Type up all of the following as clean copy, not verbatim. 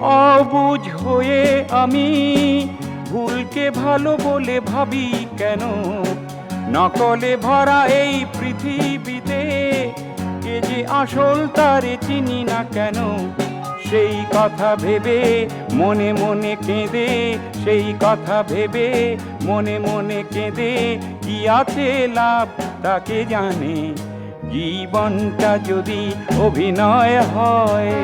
অবুঝ হয়ে আমি ভুলকে ভালো বলে ভাবি কেন? নকলে ভরা এই পৃথিবীতে কে যে আসল তারে চিনি না কেন? সেই কথা ভেবে মনে মনে কেঁদে, সেই কথা ভেবে মনে মনে কেঁদে কি আছে লাভ তাকে জানে, জীবনটা যদি অভিনয় হয়।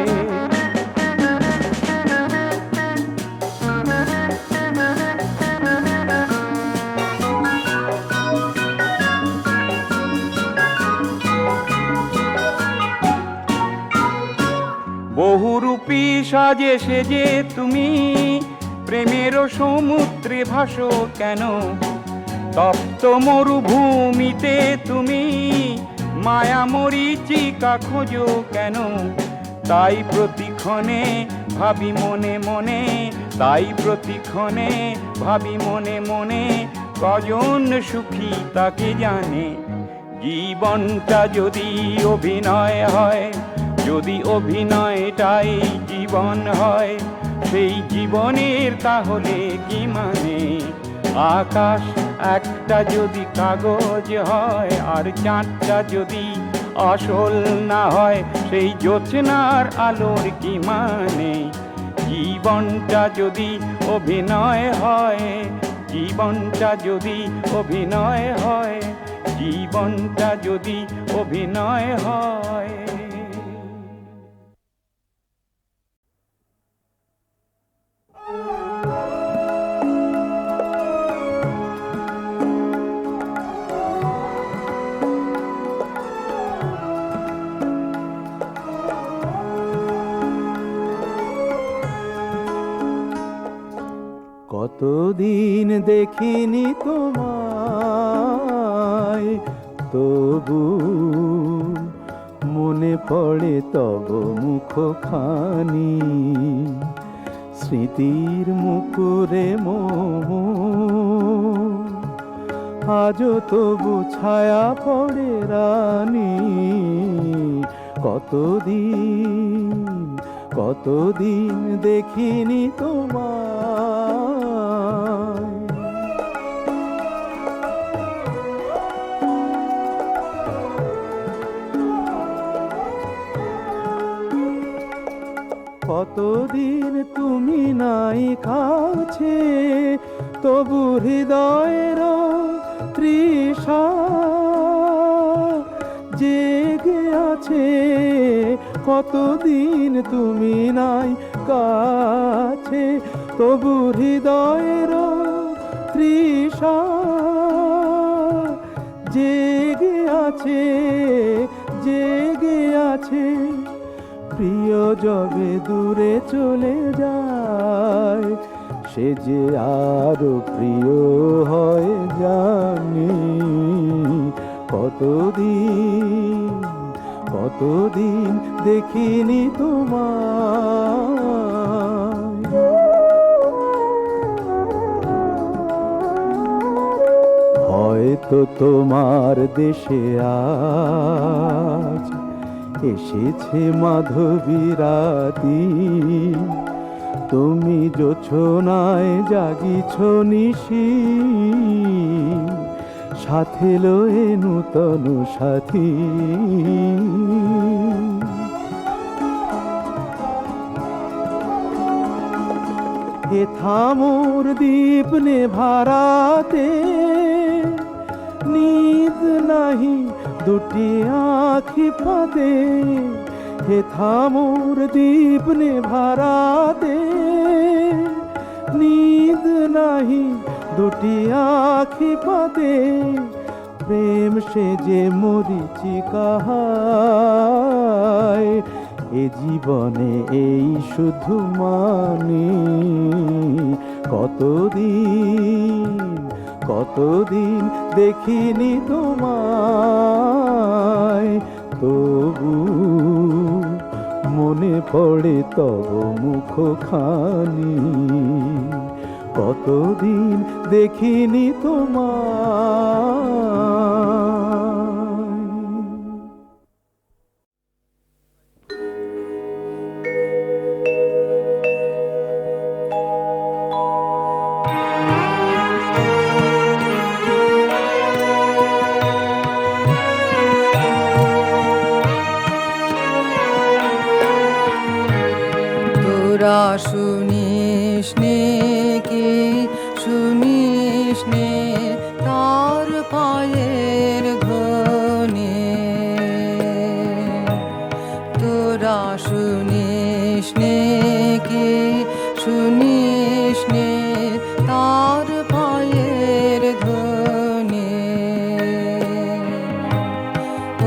বহুরূপী সাজে সেজে তুমি প্রেমেরও সমুদ্রে ভাসো কেন? তপ্ত মরুভূমিতে তুমি মায়া মরীচিকা খোঁজো কেন? তাই প্রতিক্ষণে ভাবি মনে মনে, তাই প্রতিক্ষণে ভাবি মনে মনে, কজন সুখী তাকে জানে, জীবনটা যদি অভিনয় হয়, যদি অভিনয়টাই জীবন হয়, সেই জীবনের তাহলে কি মানে? আকাশ একটা যদি কাগজ হয়, আর চাঁদটা যদি আসল না হয়, সেই জ্যোৎস্নার আলোর কি মানে? জীবনটা যদি অভিনয় হয়, জীবনটা যদি অভিনয় হয়, জীবনটা যদি অভিনয় হয়। কতদিন দেখিনি তোমায়, তবু মনে পড়ে তব মুখখানি, স্মৃতির মুকুরে আজও তবু ছায়া পড়ে রানী। কতদিন কতদিন দেখিনি তোমায়। কতদিন তুমি নাই কাছে, তবু হৃদয়ের তৃষা জেগে আছে। কতদিন তুমি নাই কাছে, তবু হৃদয়ের তৃষা জেগে আছে, জেগে আছে। প্রিয় যবে দূরে চলে যায়, সে যে আরো প্রিয় হয় জানি। কতদিন কতদিন দেখিনি তোমায়। হয়তো তোমার দেশে আজ এসেছে মাধবী রাতি, তুমি জোছনায় জাগিছ নিশি, সাথে লয়ে নূতন সাথী। হে থামোর দীপ নেভারাতে, নিদ নাহি দুটি আঁখি ফাঁদে। হে থামোর দীপ নেভারাতে, নিদ নাহি দুটি আঁখি ফাঁদে। প্রেম সে যে মরিচিকা হায়, এ জীবনে এই শুধু মানি। কতদিন কতদিন দেখিনি তোমায়, তবু মনে পড়ে তব মুখখানি। কতদিন দেখিনি তোমায়। তোরা শুনিস নে কি শুনিস নে তার পায়ের ধ্বনি, তোরা শুনিস নে কি শুনিস নে তার পায়ের ধ্বনি।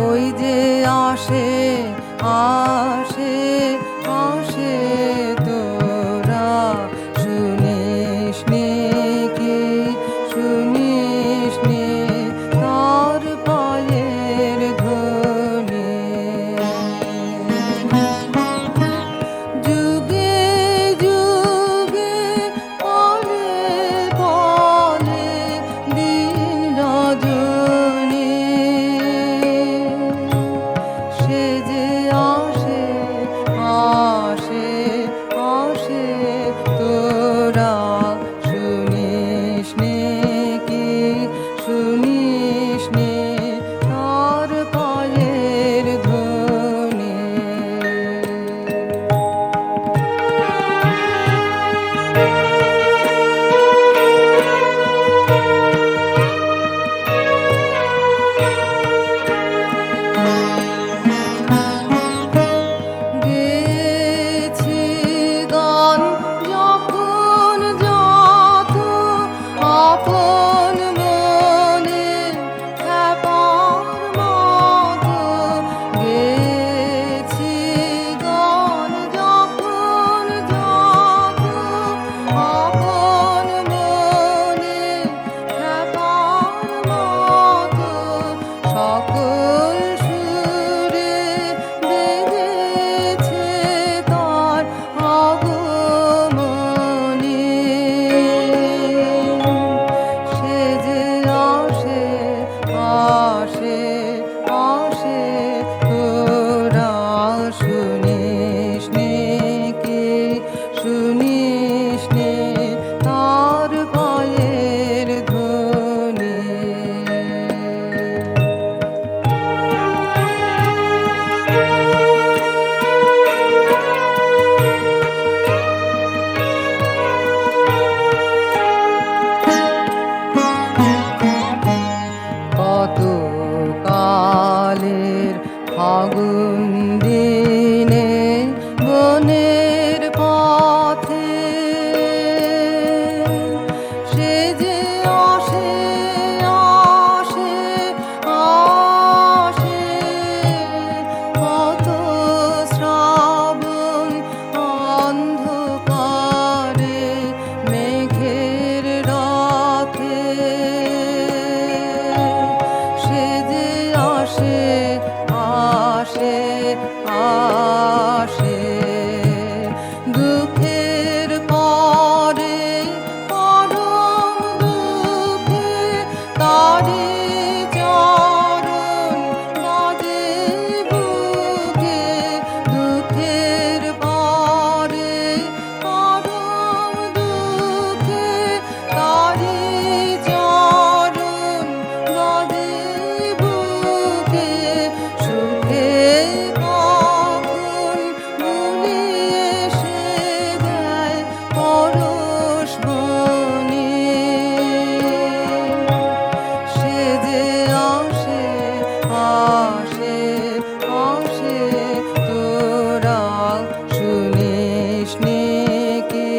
ওই যে আসে আসে আসে তোরা শুনিস নে কি শুনিস নে তার পায়ের ধ্বনি। যুগে যুগে পলে পলে দিন রজনী, সে যে আসে আসে আসে তোরা শুনিস নে কি শুনিস নে তার পায়ের ধ্বনি। গেছি গান যখন যত আপন মনে খ্যাপার মতো, গেছি গান যখন যত আপন মনে খ্যাপার মতো, সকল সুরে বেজেছে তার আগমনী। সে যে আসে আসে আসে তোরা শুনিস নে কি শুনিস নে তার পায়ের ধ্বনি। কত কালের ফাগুন দিনে বনের পথে, সে যে আসে আসে আসে কত শ্রাবণ অন্ধকারে মেঘের রথে, সে যে আসে আসে আসে দুঃখের পরে পরম দুঃখে তারি চরণ বাজে বুকে, দুঃখের পরে পরম দুঃখে তারি চরণ বাজে বুকে, সুখে কখন ভুলিয়ে সে দেয় পরশ বনি। সে যে আসে আসে আসে তোরা শুনিস নে কি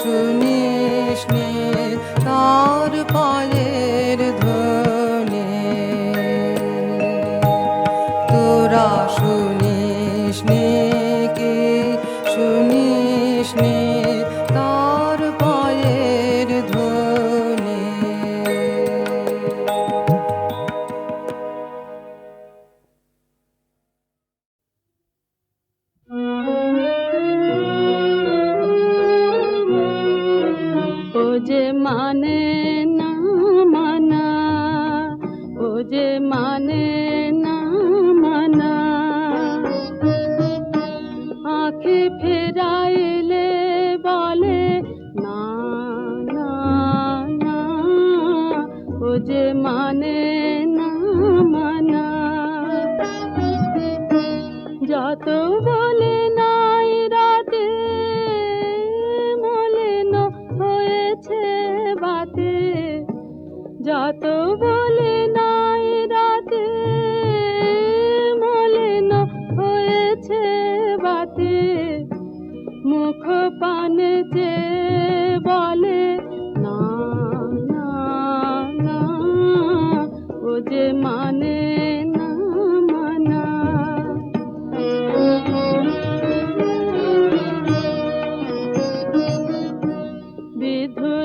শুনিস নে তার পায়ের ধ্বনি। তোরা শুনিস নে কি শুনিস নে তার পায়ের ধ্বনি। ও যে মানে না মানা, ও যে মানে না মানা, আঁখে ফেরাইলে বলে না না না, ও যে মানে না মানা। যত বলে নাই রাতে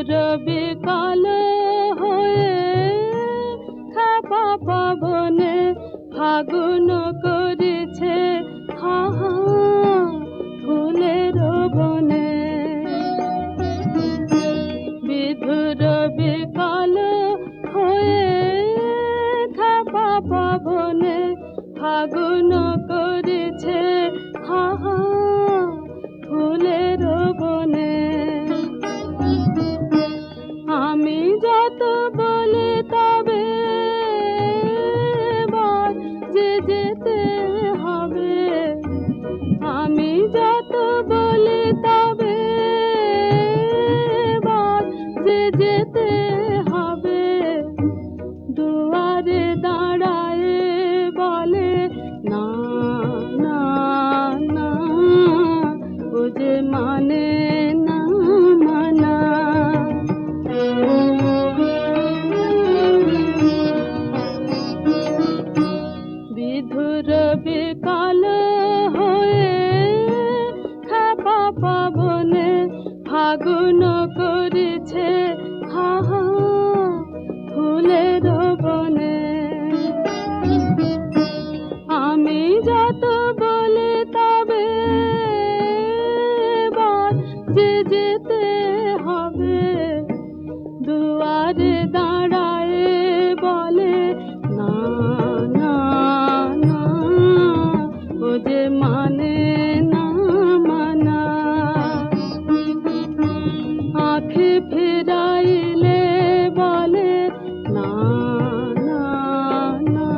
বিধুর বিকাল হয়ে খাপা পাবনে ফাগুন করেছে হা হা ফুলের বনে। বিধুর বিকাল হয়ে খাপা পাবনে ফাগুন করেছে হা হা ফুলের বনে। আমি যত বলি তবে এবার যে যেতে হবে। আমি যত বলি তবে এবার যে যেতে হবে। দুয়ারে দাঁড়ায় বলে না না না, ও যে মানে না মানা। বিধুর বিকাল হয়ে খাপা পাবনে ফাগুন করেছে হা হা ফুলের বনে। আমি যত বলি তবে এবার যে যেতে হবে। দুয়ারে দাঁড়ায় বলে না না না, ও যে মানে না মানা। আঁখে ফেরাইলে বলে না না না,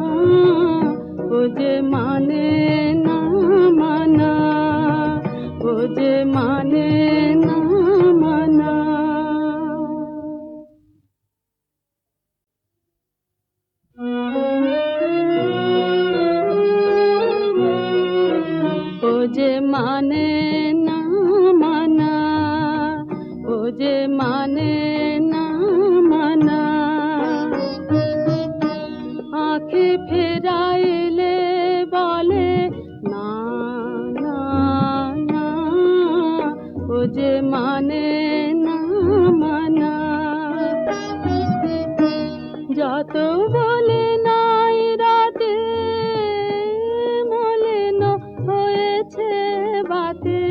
ও যে মানে না মানা। ও যে মানে না মানা। ও যে মানে না মানা, ও যে মানে না মানা। আঁখে ফেরাইলে বলে না না না, ও যে মানে না মানা। যত বলে নাই রাতে মলিন হয়েছে বাতে।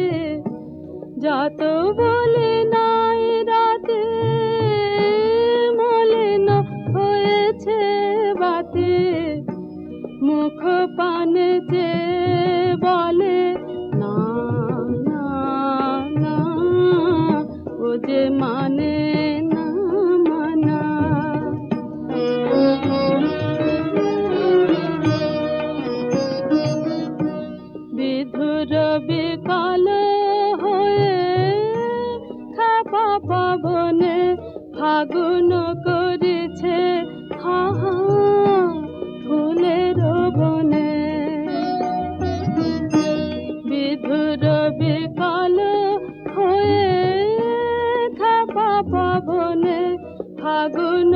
যত বলে নাই রাতে মলিন হয়েছে বাতে। মুখ পানে চেয়ে বলে না না না, ও যে মানে না মানা। বিধুর বিকাল হয়ে খাপা পাবনে ফাগুন করেছে হা হা ফুলের বনে। বিধুর বিকাল হয়ে খাপা পাবনে ফাগুন